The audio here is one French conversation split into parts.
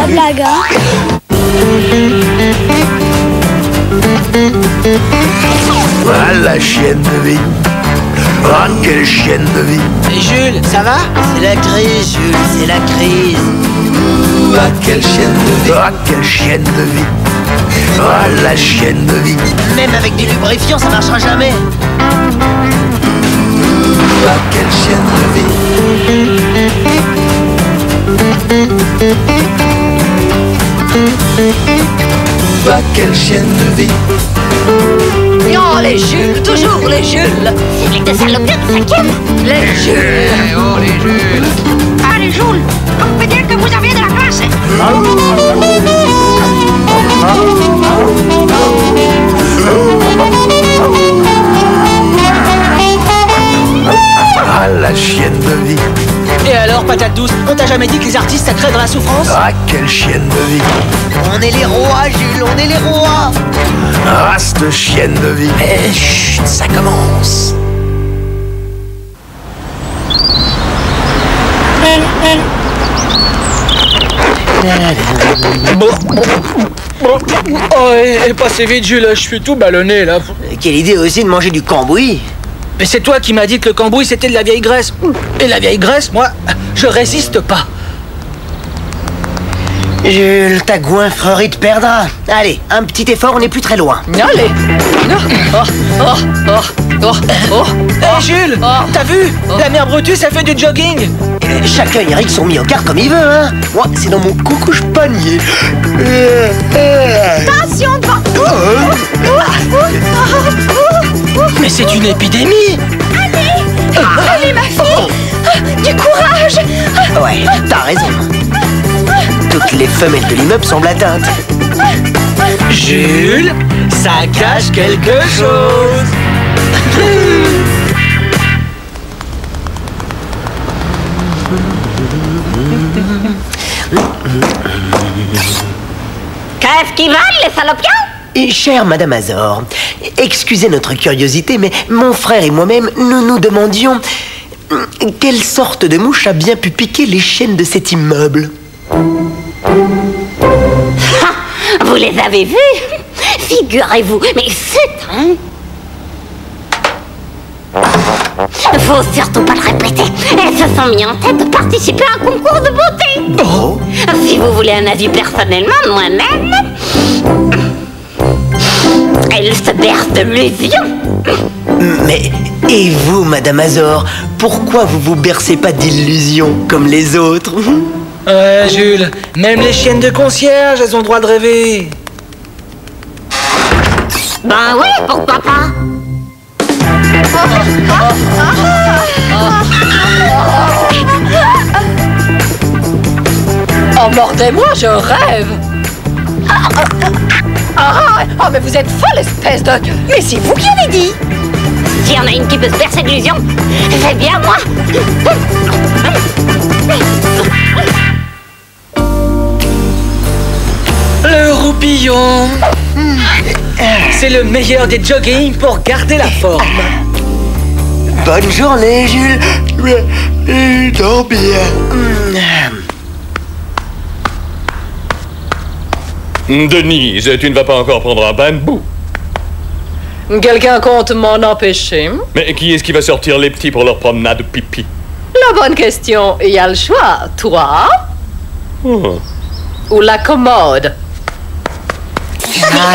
la blague, hein. Ah, la chienne de vie. Ah, quelle chienne de vie. Jules, ça va? C'est la crise, Jules, c'est la crise. Ah, quelle chienne de vie. Ah, quelle chienne de vie. Ah, la chienne de vie. Même avec du lubrifiant, ça marchera jamais. Ah, quelle chienne de vie. Ah, quelle chienne de vie. Oh, les Jules, toujours les Jules. C'est de saloperies de cinquième. Les Jules. Oh, les Jules. Ah, les Jules, on peut dire que vous avez de la classe. Ah, la chienne de vie. Et alors, patate douce, on t'a jamais dit que les artistes ça crée dans la souffrance? Ah, quelle chienne de vie. On est les rois, Jules, on est les rois. Ah, cette chienne de vie. Eh, chut, ça commence. Oh, et passez vite, Jules, je suis tout ballonné, là. Quelle idée aussi de manger du cambouis. Mais c'est toi qui m'as dit que le cambouis, c'était de la vieille graisse. Et la vieille graisse, moi, je résiste pas. Jules, ta goinfrerie te perdra. Allez, un petit effort, on n'est plus très loin. Allez. Hey, Jules, t'as vu? La mère Brutus, elle fait du jogging. Chacun Eric sont mis au quart comme il veut, hein. Moi, c'est dans mon coucouche panier. Attention devant. Mais c'est une épidémie. Allez, ma fille. Du courage. Ouais, t'as raison. Toutes les femelles de l'immeuble semblent atteintes. Jules, ça cache quelque chose. Qu'est-ce qu'ils veulent, les salopiens? Et chère Madame Azor, excusez notre curiosité, mais mon frère et moi-même, nous nous demandions quelle sorte de mouche a bien pu piquer les chiennes de cet immeuble. Vous les avez vus? Figurez-vous, mais c'est hein? Faut surtout pas le répéter. Elles se sont mis en tête de participer à un concours de beauté. Oh. Si vous voulez un avis personnellement, moi-même, elles se bercent de l'illusion. Mais, et vous, Madame Azor, pourquoi vous vous bercez pas d'illusions comme les autres? Ouais, Jules, même les chiennes de concierge, elles ont le droit de rêver. Ben oui, pourquoi pas? Oh, mordez-moi, je rêve. Oh, mais vous êtes folle, espèce de... Mais c'est vous qui avez dit. S'il y en a une qui peut se bercer d'illusion, c'est bien moi. Le roupillon. C'est le meilleur des jogging pour garder la forme. Bonne journée, Jules. Dors bien. Denise, tu ne vas pas encore prendre un bain de boue. Quelqu'un compte m'en empêcher? Mais qui est-ce qui va sortir les petits pour leur promenade pipi? La bonne question, il y a le choix. Toi Oh. ou la commode? Oh,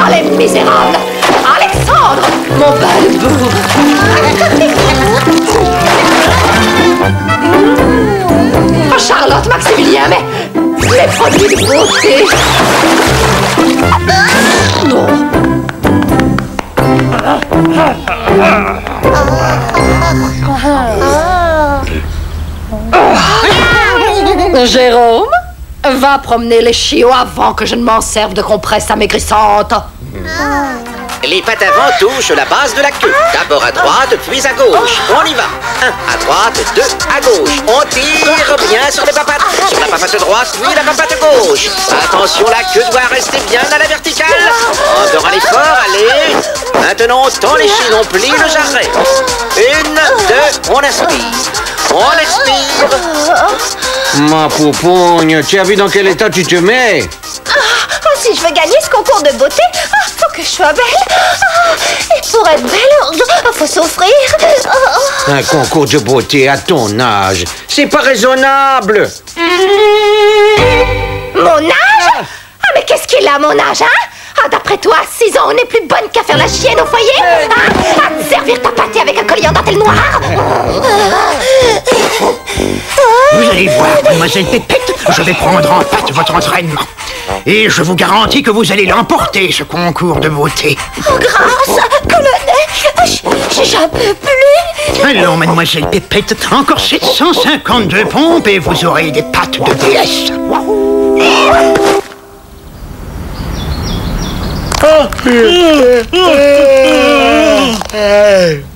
les misérables! Alexandre! Mon bas de boue. Oh, Charlotte, Maximilien, mais les produits de beauté! Non! Jérôme, va promener les chiots avant que je ne m'en serve de compresse amaigrissante. Les pattes avant touchent la base de la queue. D'abord à droite, puis à gauche. On y va. 1 à droite, 2 à gauche. On tire bien sur les papates. Sur la papate droite, puis la papate gauche. Attention, la queue doit rester bien à la verticale. Encore un effort, allez. Maintenant, on tend les chevilles, on plie le jarret. 1, 2, on inspire. On expire. Ma poupoune, tu as vu dans quel état tu te mets? Si je veux gagner ce concours de beauté, faut que je sois belle. Et pour être belle, faut souffrir. Un concours de beauté à ton âge, c'est pas raisonnable. Mon âge? Mais qu'est-ce qu'il a, mon âge, hein? D'après toi, à 6 ans, on n'est plus bonne qu'à faire la chienne au foyer? À te servir ta pâtée avec un collier en dentelle noire? Vous allez voir, mademoiselle Pépette, je vais prendre en pâte votre entraînement. Et je vous garantis que vous allez l'emporter, ce concours de beauté. Oh, grâce, colonel, j'en peux plus. Allons, mademoiselle Pépette, encore 752 pompes et vous aurez des pattes de déesse.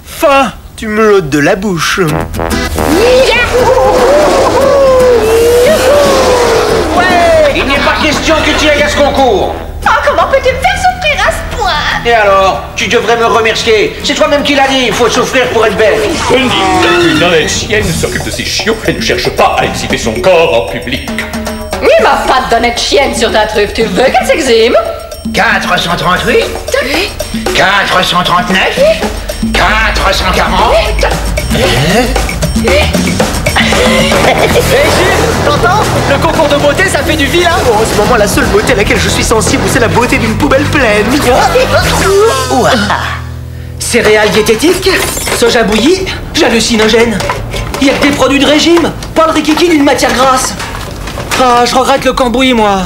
Fin, tu me l'ôtes de la bouche. Il n'est pas question que tu ailles à ce concours. Comment peux-tu me faire souffrir à ce point? Et alors, tu devrais me remercier. C'est toi-même qui l'as dit, il faut souffrir pour être belle. Une honnête chienne s'occupe de ses chiots et ne cherche pas à exhiber son corps en public. Oui, ma patte d'honnête chienne sur ta truffe, tu veux qu'elle s'exhibe? 438, 439, 440. T'entends? Le concours de beauté, ça fait du vilain. En ce moment, la seule beauté à laquelle je suis sensible, c'est la beauté d'une poubelle pleine. Céréales diététiques, soja bouilli, j'hallucinogène. Il y a que des produits de régime, pas le rikiki d'une matière grasse. Ah, je regrette le cambouis, moi.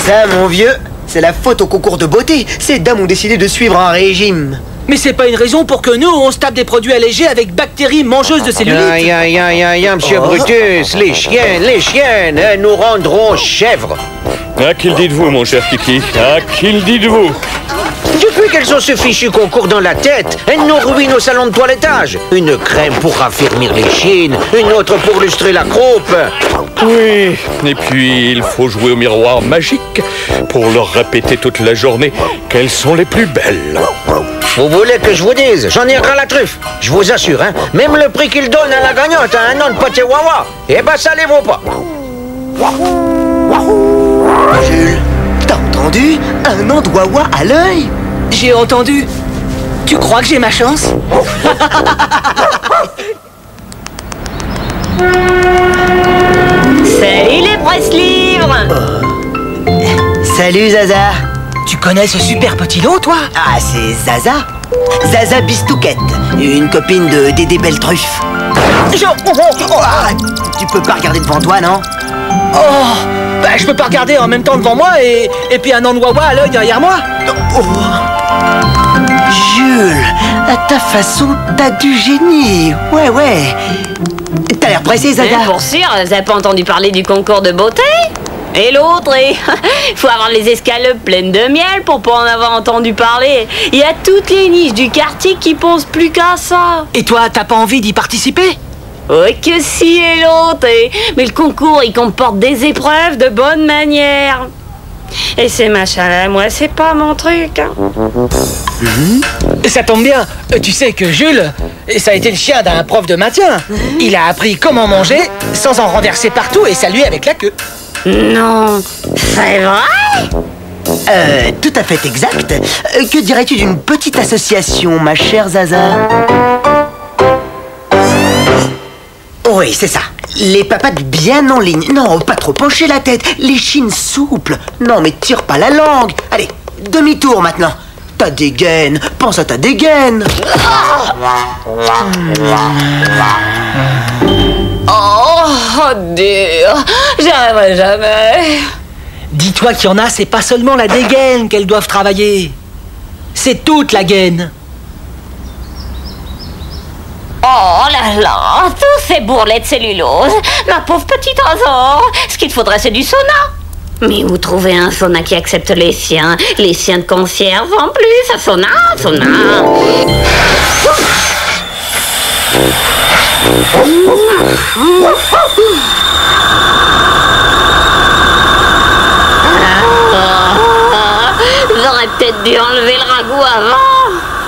Ça, mon vieux, c'est la faute au concours de beauté. Ces dames ont décidé de suivre un régime. Mais c'est pas une raison pour que nous, on se tape des produits allégés avec bactéries mangeuses de cellulite. Aïe, aïe, aïe, aïe, monsieur Brutus, les chiennes, elles nous rendront chèvres. À qui le dites-vous, mon cher Kiki? À qui le dites-vous? Depuis qu'elles ont ce fichu concours dans la tête, elles nous ruinent au salon de toilettage. Une crème pour raffermir les chines, une autre pour lustrer la croupe. Oui, et puis il faut jouer au miroir magique pour leur répéter toute la journée qu'elles sont les plus belles. Vous voulez que je vous dise? J'en ai ras la truffe. Je vous assure, hein. Même le prix qu'ils donnent à la gagnante à un an de pâté wawa, eh ben ça les vaut pas. Jules, t'as entendu? Un an de wawa à l'œil? J'ai entendu. Tu crois que j'ai ma chance? Salut les presse-livres! Salut Zaza. Tu connais ce super petit lot, toi? Ah, c'est Zaza. Zaza Bistouquette, une copine de Dédé Belletruff. Tu peux pas regarder devant toi, non? Je peux pas regarder en même temps devant moi et puis un an de wawa à l'œil derrière moi. Jules, à ta façon, t'as du génie. Ouais. T'as l'air pressé, Zaza. Pour sûr, vous avez pas entendu parler du concours de beauté? Et l'autre, faut avoir les escalopes pleines de miel pour pas en avoir entendu parler. Il y a toutes les niches du quartier qui pensent plus qu'à ça. Et toi, t'as pas envie d'y participer? Oui que si, et l'autre, mais le concours, il comporte des épreuves de bonne manière. Et ces machins-là, moi, c'est pas mon truc. Hein. Ça tombe bien. Tu sais que Jules, ça a été le chien d'un prof de maintien. Il a appris comment manger sans en renverser partout et saluer avec la queue. Non, c'est vrai? Tout à fait exact. Que dirais-tu d'une petite association, ma chère Zaza? Oui, c'est ça. Les papates bien en ligne. Non, pas trop pencher la tête. Les chines souples. Non, mais tire pas la langue. Allez, demi-tour maintenant. Ta dégaine. Pense à ta dégaine. Oh, dur. J'y arriverai jamais. Dis-toi qu'il y en a, c'est pas seulement la dégaine qu'elles doivent travailler. C'est toute la gaine. Oh là là, tous ces bourrelets de cellulose. Ma pauvre petite trésor. Ce qu'il te faudrait, c'est du sauna. Mais où trouver un sauna qui accepte les siens de conserve en plus? Un sauna. J'aurais peut-être dû enlever le ragoût avant.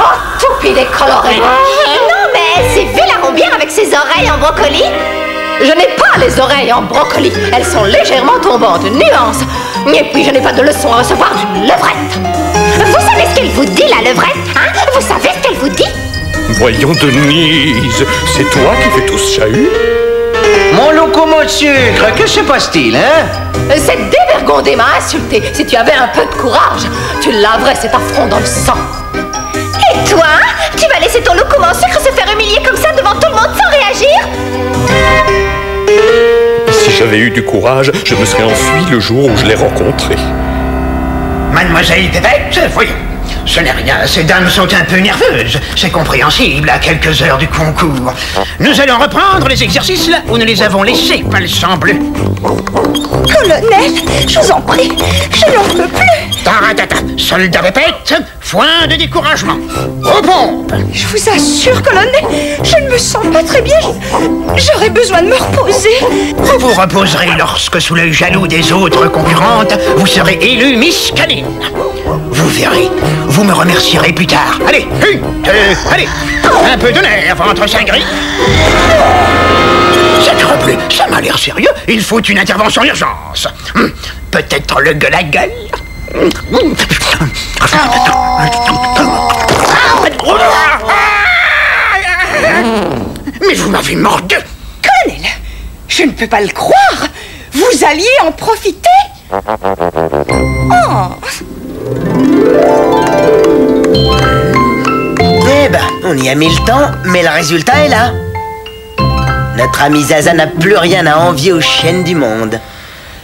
Oh, toupie décolorée. Non mais C'est vu la rombière avec ses oreilles en brocoli? Je n'ai pas les oreilles en brocoli. Elles sont légèrement tombantes. Nuance. Et puis, je n'ai pas de leçon à recevoir d'une levrette. Vous savez ce qu'elle vous dit, la levrette? Hein? Vous savez ce qu'elle vous dit? Voyons, Denise, c'est toi qui fais tout ce chahut? Mon locomo de sucre, que se passe-t-il, hein? Cette dévergondée m'a insulté. Si tu avais un peu de courage, tu laverais cet affront dans le sang. Et toi? Tu vas laisser ton locomo en sucre se faire humilier comme ça devant tout le monde sans réagir? Si j'avais eu du courage, je me serais enfui le jour où je l'ai rencontré. Mademoiselle Pépette, voyons. Ce n'est rien, ces dames sont un peu nerveuses. C'est compréhensible à quelques heures du concours. Nous allons reprendre les exercices là où nous les avons laissés, il semble. Colonel, je vous en prie, je n'en peux plus. Taratata, soldat Pépette, foin de découragement. Aux pompes. Je vous assure, colonel, je ne me sens pas très bien. J'aurais besoin de me reposer. Vous vous reposerez lorsque, sous l'œil jaloux des autres concurrentes, vous serez élue Miss Canine. Vous verrez, vous me remercierez plus tard. Allez, 1, 2, allez. Un peu de nerf entre Saint-Gris. Sacrebleu, ça m'a l'air sérieux. Il faut une intervention d'urgence. Peut-être le gueule à gueule. Mais vous m'avez mordu. Colonel, je ne peux pas le croire. Vous alliez en profiter. Oh. Eh ben, on y a mis le temps, mais le résultat est là. Notre amie Zaza n'a plus rien à envier aux chiennes du monde.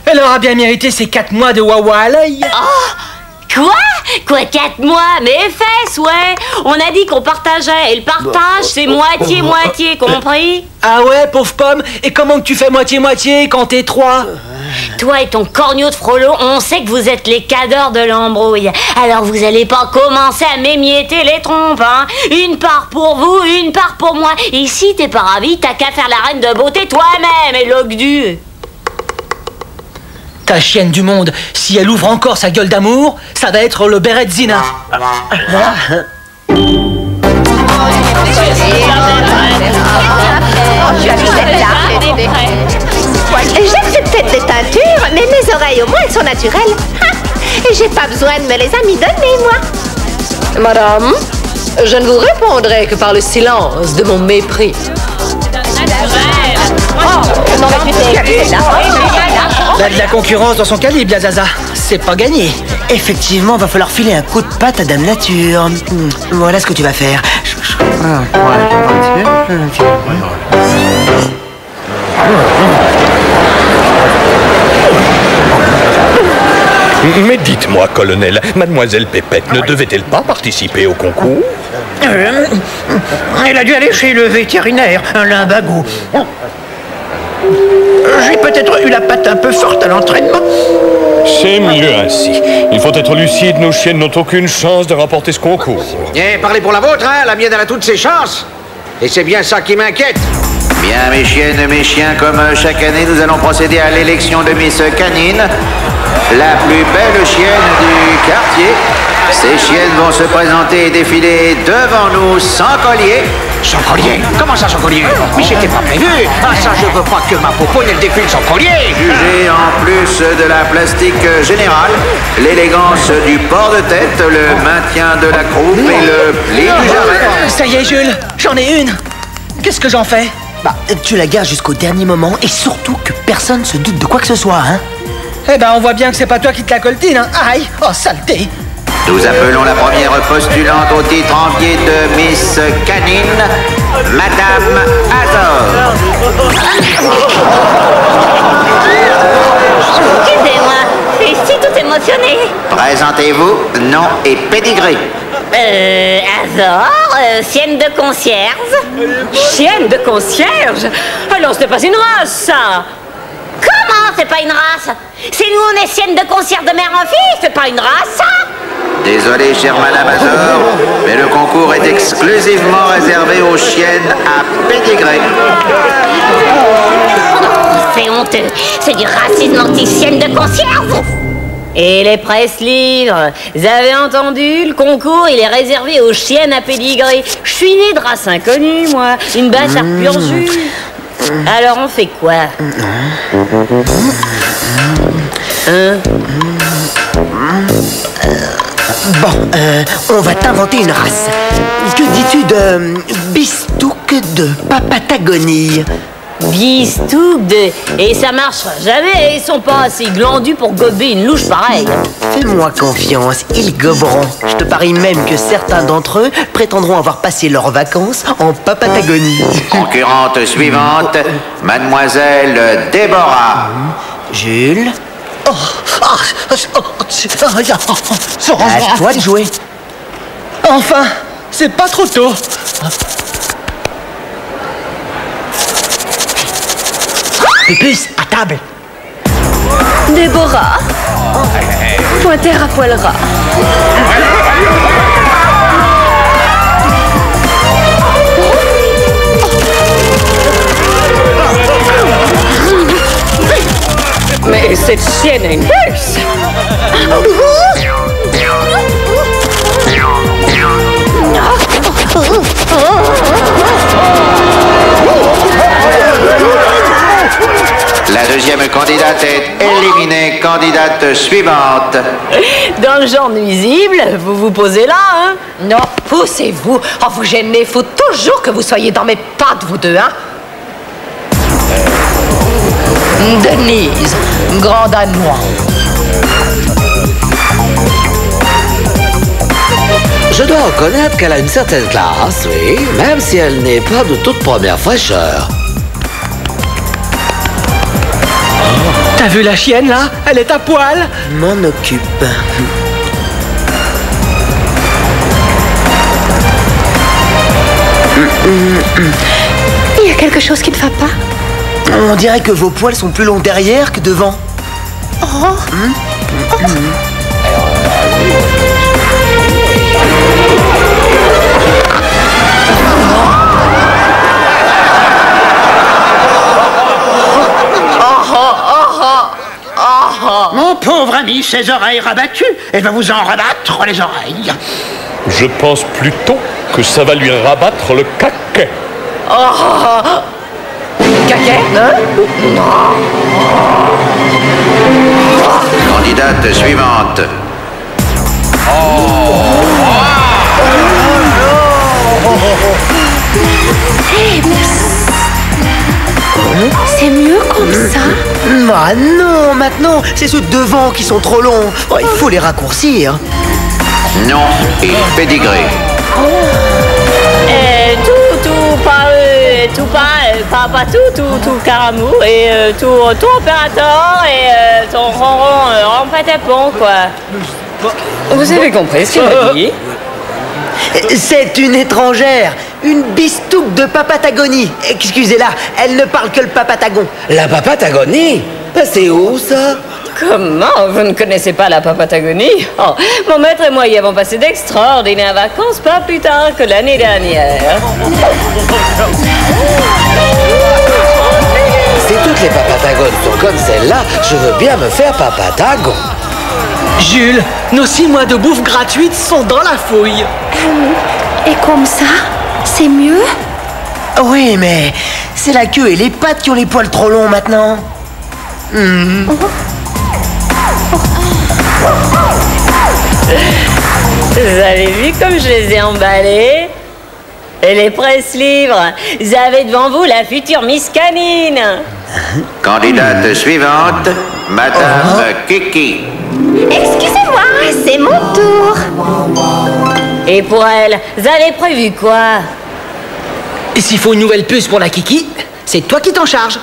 Elle aura bien mérité ses 4 mois de wawa à l'œil. Quoi? Quoi, 4 mois? Mes fesses, ouais. On a dit qu'on partageait, et le partage, c'est moitié-moitié, compris? Ah ouais, pauvre pomme. Et comment que tu fais moitié-moitié quand t'es 3? Toi et ton corneau de frollo, on sait que vous êtes les cadors de l'embrouille. Alors vous allez pas commencer à m'émietter les trompes, hein? Une part pour vous, une part pour moi. Et si t'es pas ravi, t'as qu'à faire la reine de beauté toi-même, et l'ogdu. Ta chienne du monde, si elle ouvre encore sa gueule d'amour, ça va être le béret de Zina. J'ai peut-être des teintures, mais mes oreilles au moins elles sont naturelles. J'ai pas besoin de me les amidonner, moi. Madame, je ne vous répondrai que par le silence de mon mépris. Elle a de la concurrence dans son calibre, la Zaza. C'est pas gagné. Effectivement, va falloir filer un coup de patte à Dame Nature. Voilà ce que tu vas faire. Mais dites-moi, colonel, mademoiselle Pépette ne devait-elle pas participer au concours? Elle a dû aller chez le vétérinaire, un limbago. J'ai peut-être eu la patte un peu forte à l'entraînement. C'est mieux ainsi. Il faut être lucide, nos chiennes n'ont aucune chance de remporter ce concours. Eh, parlez pour la vôtre, hein? La mienne, elle a toutes ses chances. Et c'est bien ça qui m'inquiète. Bien, mes chiennes et mes chiens, comme chaque année, nous allons procéder à l'élection de Miss Canine, la plus belle chienne du quartier. Ces chiennes vont se présenter et défiler devant nous sans collier. Sans collier? Comment ça, sans collier? Mais c'était pas prévu. Ah, ça, je veux pas que ma popoune, elle défile sans collier. Jugez en plus de la plastique générale, l'élégance du port de tête, le maintien de la croupe et le pli du jarret. Ça y est, Jules, j'en ai une. Qu'est-ce que j'en fais? Bah, tu la gardes jusqu'au dernier moment et surtout que personne se doute de quoi que ce soit, hein. Eh ben, on voit bien que c'est pas toi qui te la coltine, hein. Aïe, oh saleté. Nous appelons la première postulante au titre envié de Miss Canine, Madame Azor. Excusez-moi, je suis tout émotionnée. Présentez-vous, nom et pédigré. Azor, chienne de concierge. Chienne de concierge? Alors ce n'est pas une race, ça. Comment c'est pas une race? C'est nous, on est chienne de concierge de mère en fille, c'est pas une race, ça? Désolé, chère Madame Azor, mais le concours est exclusivement réservé aux chiennes à pédigré. C'est honteux, c'est du racisme anti-chienne de concierge. Et les presse-livres, vous avez entendu, le concours, il est réservé aux chiennes à pédigré. Je suis née de race inconnue, moi, une bâtarde pur jus. Alors on fait quoi? Hein? Bon, on va t'inventer une race. Que dis-tu de Bistouk de Papatagonie? Bistouk de... Et ça marchera jamais, ils sont pas assez glandus pour gober une louche pareille. Fais-moi confiance, ils goberont. Je te parie même que certains d'entre eux prétendront avoir passé leurs vacances en Papatagonie. Concurrente suivante, Mademoiselle Déborah. Jules? À toi de jouer. Enfin, c'est pas trop tôt. Pépus, à table. Déborah, pointer à poil ras. Mais cette chienne a une puce. La deuxième candidate est éliminée. Candidate suivante. Dans le genre nuisible, vous vous posez là, hein? Non, poussez-vous. Oh, vous gênez. Faut toujours que vous soyez dans mes pattes, vous deux, hein? Denise, grande à moi. Je dois reconnaître qu'elle a une certaine classe, oui, même si elle n'est pas de toute première fraîcheur. T'as vu la chienne, là? Elle est à poil. M'en occupe. Il y a quelque chose qui ne va pas. On dirait que vos poils sont plus longs derrière que devant. Mon pauvre ami, ses oreilles rabattues, elle va vous en rabattre les oreilles. Je pense plutôt que ça va lui rabattre le caquet. Caquet, hein? Candidate suivante. C'est mieux comme ça? Ah non, maintenant, c'est ceux devant qui sont trop longs. Oh, il faut les raccourcir. Non et pédigré. Pas tout caramou, et tout opérateur, et ton ronron en patapon, quoi. Vous avez compris ce qu'il m'a dit? C'est une étrangère, une Bistouk de Papatagonie. Excusez-la, elle ne parle que le papatagon. La Papatagonie? Ben, c'est où, ça? Comment? Vous ne connaissez pas la Papatagonie? Oh, mon maître et moi y avons passé d'extraordinaires vacances pas plus tard que l'année dernière. Si toutes les papatagones sont comme celle-là, je veux bien me faire papatagon. Jules, nos 6 mois de bouffe gratuite sont dans la fouille. Et comme ça, c'est mieux? Oui, mais c'est la queue et les pattes qui ont les poils trop longs maintenant. Vous avez vu comme je les ai emballés? Et les presse-livres, vous avez devant vous la future Miss Canine. Candidate suivante, Madame Kiki. Excusez-moi, c'est mon tour. Et pour elle, vous avez prévu quoi? Et s'il faut une nouvelle puce pour la Kiki, c'est toi qui t'en charges.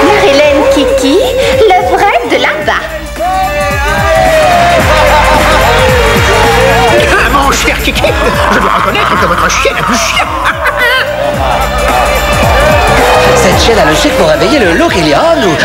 Marilyn Kiki, le vrai de là-bas. Ah, mon cher Kiki, je dois reconnaître que votre chienne a plus chien. Cette chienne a le chic pour réveiller le Locrilion ou...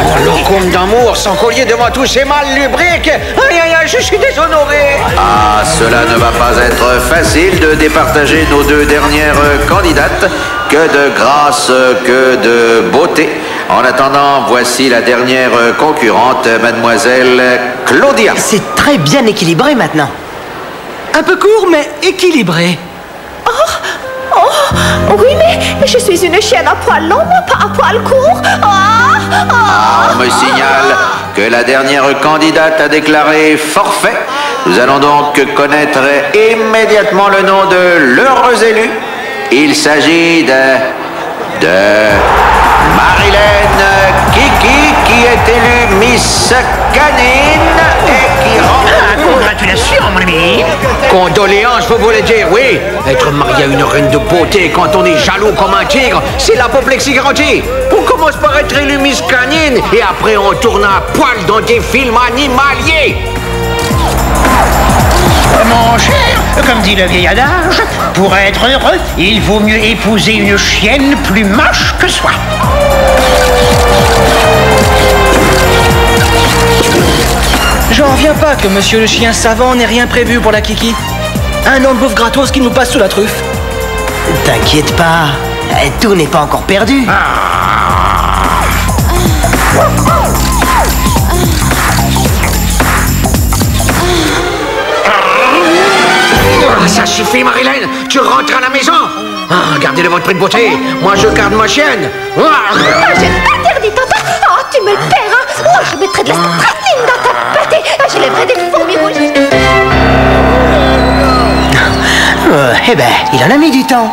Mon locombe d'amour, sans collier de moi touché mal lubrique. Aïe aïe aïe, je suis déshonoré. Ah, cela ne va pas être facile de départager nos deux dernières candidates. Que de grâce, que de beauté. En attendant, voici la dernière concurrente, mademoiselle Claudia. C'est très bien équilibré maintenant. Un peu court, mais équilibré. Oh, oui, mais je suis une chienne à poil long, pas à poil court. On me signale que la dernière candidate a déclaré forfait. Nous allons donc connaître immédiatement le nom de l'heureux élu. Il s'agit de Marilyn Kiki, qui est élue Miss Canine et qui rend... Congratulations, mon ami. Condoléances, vous voulez dire, oui. Être marié à une reine de beauté quand on est jaloux comme un tigre, c'est l'apoplexie garantie. On commence par être élu Miss Canine et après on tourne à poil dans des films animaliers. Mon cher, comme dit le vieil adage, pour être heureux, il vaut mieux épouser une chienne plus moche que soi. J'en reviens pas que monsieur le chien savant n'ait rien prévu pour la Kiki. Un an de bouffe gratos qui nous passe sous la truffe. T'inquiète pas, tout n'est pas encore perdu. Ça suffit, Marilyn. Tu rentres à la maison. Gardez-le votre prix de beauté. Moi, je garde ma chienne. Je t'interdis, Tata. Oh, tu me le perds, hein. Moi, je mettrai de la stratine dans ta pâtée. Je lèverai des fourmis rouges. Eh ben, il en a mis du temps.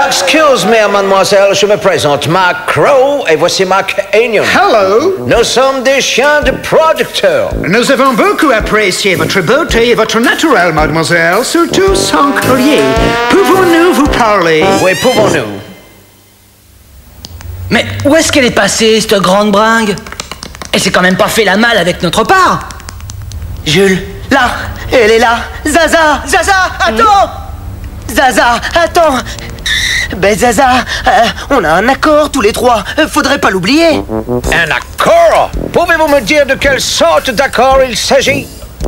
Excuse me, mademoiselle, je me présente, Mark Crow, et voici Mark Enion. Hello. Nous sommes des chiens de producteurs. Nous avons beaucoup apprécié votre beauté et votre naturel, mademoiselle, surtout sans collier. Pouvons-nous vous parler? Oui, pouvons-nous? Mais où est-ce qu'elle est passée, cette grande bringue? Elle s'est quand même pas fait la malle avec notre part. Jules, là, elle est là. Zaza, attends. Zaza, attends. Ben Zaza, on a un accord tous les trois. Faudrait pas l'oublier. Un accord? Pouvez-vous me dire de quelle sorte d'accord il s'agit?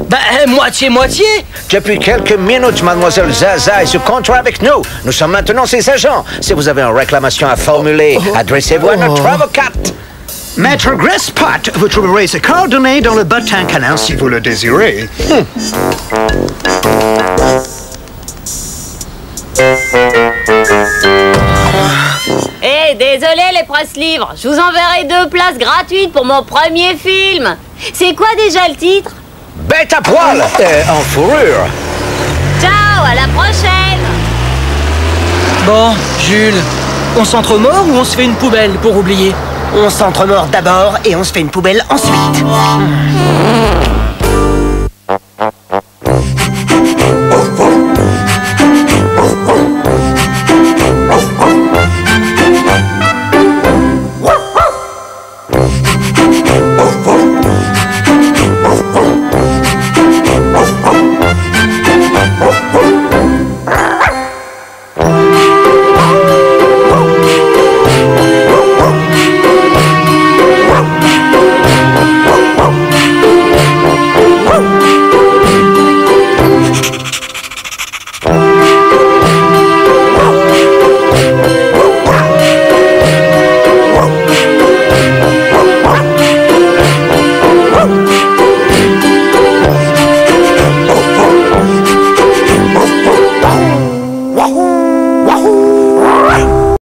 Bah, moitié-moitié. Depuis quelques minutes, mademoiselle Zaza est sous contrat avec nous. Nous sommes maintenant ses agents. Si vous avez une réclamation à formuler, adressez-vous à notre avocate. Maître Gresspot, vous trouverez ses coordonnées dans le bottin canin si vous le désirez. Désolé les presse-livres, je vous enverrai 2 places gratuites pour mon premier film. C'est quoi déjà le titre? Bête à poil, en fourrure. Ciao, à la prochaine. Bon, Jules, on s'entre-mord ou on se fait une poubelle pour oublier? On s'entre-mord d'abord et on se fait une poubelle ensuite.